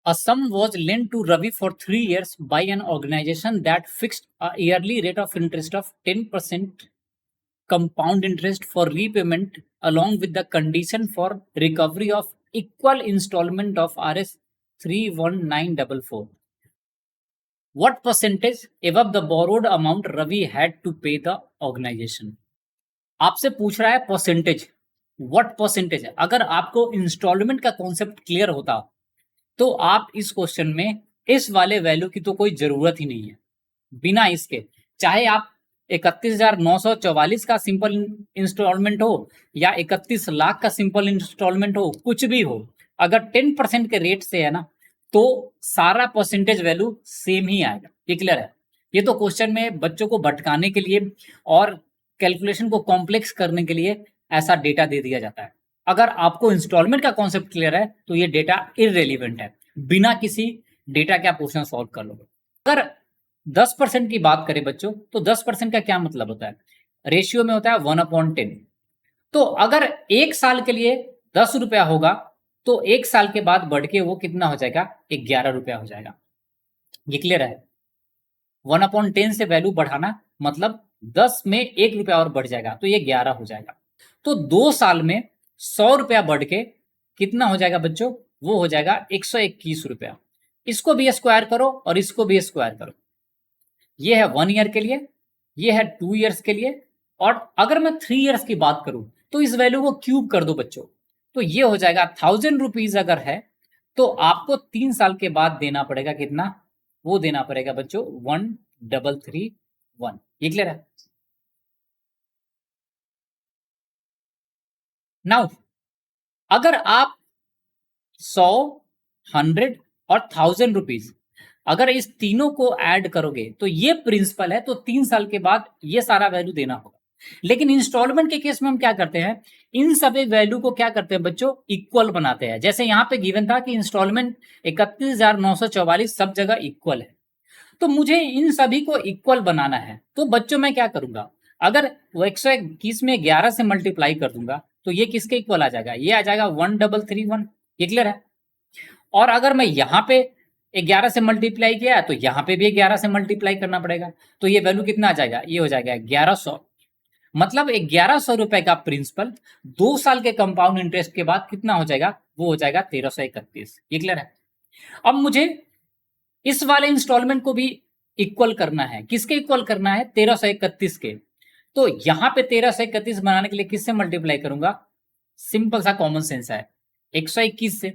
A sum was lent to Ravi for 3 years by an organization that fixed a yearly rate of interest of 10% compound interest for repayment along with the condition for recovery of equal installment of Rs 31944. What percentage above the borrowed amount Ravi had to pay the organization? आपसे पूछ रहा है percentage, what percentage है। अगर आपको instalment का concept clear होता तो आप इस क्वेश्चन में इस वाले वैल्यू की तो कोई जरूरत ही नहीं है। बिना इसके चाहे आप 31,944 का सिंपल इंस्टॉलमेंट हो या 31 लाख का सिंपल इंस्टॉलमेंट हो, कुछ भी हो, अगर 10% के रेट से है ना तो सारा परसेंटेज वैल्यू सेम ही आएगा। ये क्लियर है। ये तो क्वेश्चन में बच्चों को भटकाने के लिए और कैलकुलेशन को कॉम्प्लेक्स करने के लिए ऐसा डेटा दे दिया जाता है। अगर आपको इंस्टॉलमेंट का कॉन्सेप्ट क्लियर है तो ये डेटा इररेलेवेंट है, बिना किसी डेटा के आप क्वेश्चन सॉल्व कर लोगे। अगर 10% की बात करें बच्चों तो 10% का क्या मतलब होता है? रेशियो में होता है 1/10। तो अगर एक साल के लिए 10 रुपया होगा तो एक साल के बाद बढ़ के वो कितना हो जाएगा? 11 रुपया हो जाएगा। ये क्लियर है। 1/10 से वैल्यू बढ़ाना मतलब 10 में 1 रुपया और बढ़ जाएगा तो ये 11 हो जाएगा। तो 2 साल में 100 रुपया बढ़ के कितना हो जाएगा बच्चों? वो हो जाएगा 121 रुपया। इसको भी स्क्वायर करो और इसको भी स्क्वायर करो। ये है 1 ईयर के लिए, ये है 2 ईयर्स के लिए, और अगर मैं 3 ईयर्स की बात करूं तो इस वैल्यू को क्यूब कर दो बच्चों, तो ये हो जाएगा 1000 रुपीज अगर है तो आपको 3 साल के बाद देना पड़ेगा कितना? वो देना पड़ेगा बच्चों 1331। ये क्लियर है? नाउ अगर आप 100, 100 और 1000 रुपीज अगर इस तीनों को ऐड करोगे तो ये प्रिंसिपल है, तो 3 साल के बाद ये सारा वैल्यू देना होगा। लेकिन इंस्टॉलमेंट के केस में हम क्या करते हैं? इन सभी वैल्यू को क्या करते हैं बच्चों? इक्वल बनाते हैं। जैसे यहाँ पे गिवन था कि इंस्टॉलमेंट 31,944 सब जगह इक्वल है, तो मुझे इन सभी को इक्वल बनाना है। तो बच्चों मैं क्या करूंगा? अगर वो 121 में 11 से मल्टीप्लाई कर दूंगा तो ये किसके इक्वल आ जाएगा? ये आ जाएगा 1331। ये क्लियर है? और अगर मैं यहाँ पे 11 से मल्टीप्लाई किया तो यहाँ पे भी 11 से मल्टीप्लाई करना पड़ेगा, तो ये वैल्यू कितना आ जाएगा? ये हो जाएगा 1100। मतलब 1100 रुपए का प्रिंसिपल 2 साल के कंपाउंड इंटरेस्ट के बाद कितना हो जाएगा? वो हो जाएगा 1331। ये क्लियर है? अब मुझे इस वाले इंस्टॉलमेंट को भी इक्वल करना है। किसके इक्वल करना है? 1331 के। तो यहाँ पे 1331 बनाने के लिए किससे मल्टीप्लाई करूंगा? सिंपल सा कॉमन सेंस है, 121 से।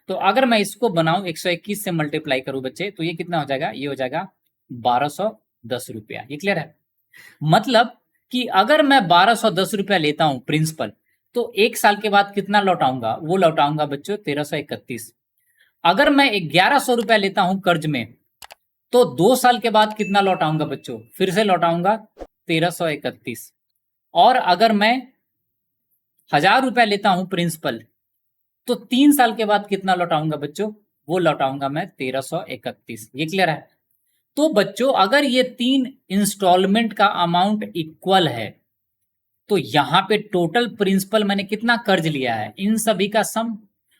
तो अगर मैं इसको बनाऊं 121 से मल्टीप्लाई करूं बच्चे तो ये कितना हो जाएगा? ये हो जाएगा 1210 रुपया। ये क्लियर है? मतलब कि अगर मैं 1210 रुपया लेता हूं प्रिंसिपल तो एक साल के बाद कितना लौटाऊंगा? वो लौटाऊंगा बच्चों 1331। अगर मैं 1100 रुपया लेता हूं कर्ज में तो 2 साल के बाद कितना लौटाऊंगा बच्चों? फिर से लौटाऊंगा 1331। और अगर मैं 1000 रुपया लेता हूं प्रिंसिपल तो 3 साल के बाद कितना लौटाऊंगा बच्चों? वो लौटाऊंगा मैं 1331। ये क्लियर है? तो बच्चों अगर ये 3 इंस्टॉलमेंट का अमाउंट इक्वल है तो यहां पे टोटल प्रिंसिपल मैंने कितना कर्ज लिया है इन सभी का सम,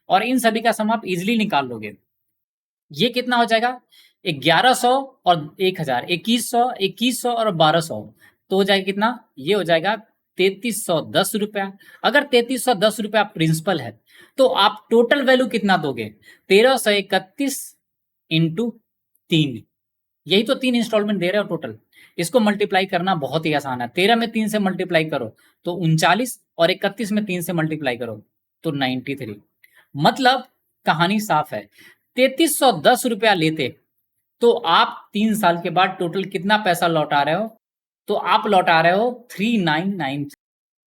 और इन सभी का सम आप इजिली निकाल लोगे। ये कितना हो जाएगा? 1100 और 1000, 2100, 2100 और 1200, तो हो जाएगा कितना? ये हो जाएगा 3310 रुपया। अगर 3310 रुपया प्रिंसिपल है तो आप टोटल वैल्यू कितना दोगे? 1331 इंटू 3। यही तो 3 इंस्टॉलमेंट दे रहे हो टोटल। इसको मल्टीप्लाई करना बहुत ही आसान है। 13 में 3 से मल्टीप्लाई करो तो 39, और 31 में 3 से मल्टीप्लाई करो तो 93। मतलब कहानी साफ है। 3310 रुपया लेते तो आप 3 साल के बाद टोटल कितना पैसा लौटा रहे हो? तो आप लौटा रहे हो 3993।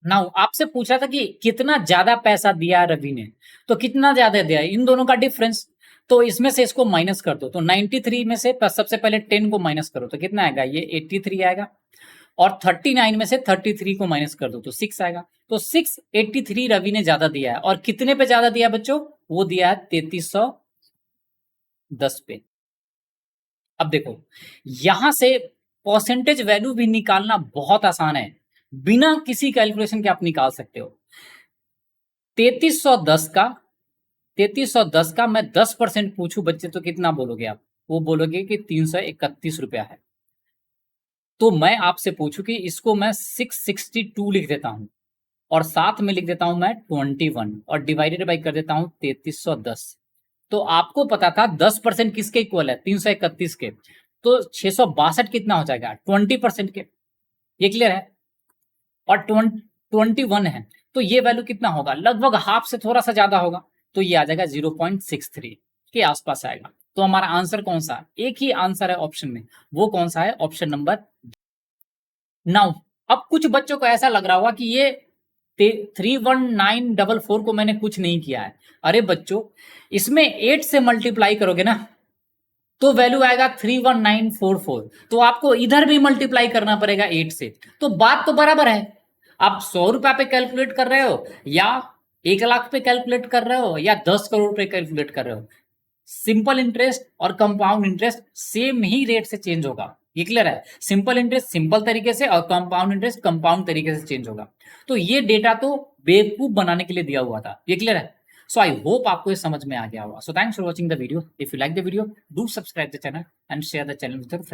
नाउ आपसे पूछा था कि कितना ज्यादा पैसा दिया रवि ने, तो कितना ज्यादा दिया? इन दोनों का डिफरेंस, तो इसमें से इसको माइनस कर दो। तो 93 में से सबसे पहले 10 को माइनस करो तो कितना आएगा? ये 83 आएगा। और 39 में से 33 को माइनस कर दो तो 6 आएगा। तो 683 रवि ने ज्यादा दिया है। और कितने पे ज्यादा दिया बच्चों? वो दिया है 3310 पे। अब देखो यहां से परसेंटेज वैल्यू भी निकालना बहुत आसान है, बिना किसी कैलकुलेशन के आप निकाल सकते हो। 3310 का 3310 का मैं 10% पूछूं बच्चे तो कितना बोलोगे आप? वो बोलोगे कि 331 रुपया है। तो मैं आपसे पूछूं कि इसको मैं 662 लिख देता हूं और साथ में लिख देता हूं मैं 21 और डिवाइडेड बाई कर देता हूं 3310। तो आपको पता था 10% किसके इक्वल है? 331 के। तो 662 कितना हो जाएगा? 20% के। ये क्लियर है? और 21 है तो ये वैल्यू कितना होगा? लगभग हाफ से थोड़ा सा ज्यादा होगा, तो ये आ जाएगा 0.63 के आसपास आएगा। तो हमारा आंसर कौन सा? एक ही आंसर है ऑप्शन में, वो कौन सा है? Option number. नाउ अब कुछ बच्चों को ऐसा लग रहा होगा कि ये 31944 को मैंने कुछ नहीं किया है। अरे बच्चों, इसमें 8 से मल्टीप्लाई करोगे ना तो वैल्यू आएगा 31944। तो आपको इधर भी मल्टीप्लाई करना पड़ेगा 8 से। तो बात तो बराबर है। आप 100 रुपया पे कैलकुलेट कर रहे हो या 1 लाख पे कैलकुलेट कर रहे हो या 10 करोड़ पे कैलकुलेट कर रहे हो, सिंपल इंटरेस्ट और कंपाउंड इंटरेस्ट सेम ही रेट से चेंज होगा। ये क्लियर है? सिंपल इंटरेस्ट सिंपल तरीके से और कंपाउंड इंटरेस्ट कंपाउंड तरीके से चेंज होगा। तो ये डेटा तो बेवकूफ बनाने के लिए दिया हुआ था। ये क्लियर है? So I hope आपको ये समझ में आ गया होगा। So thanks for watching the video. If you like the video, do subscribe the channel and share the channel with your friends.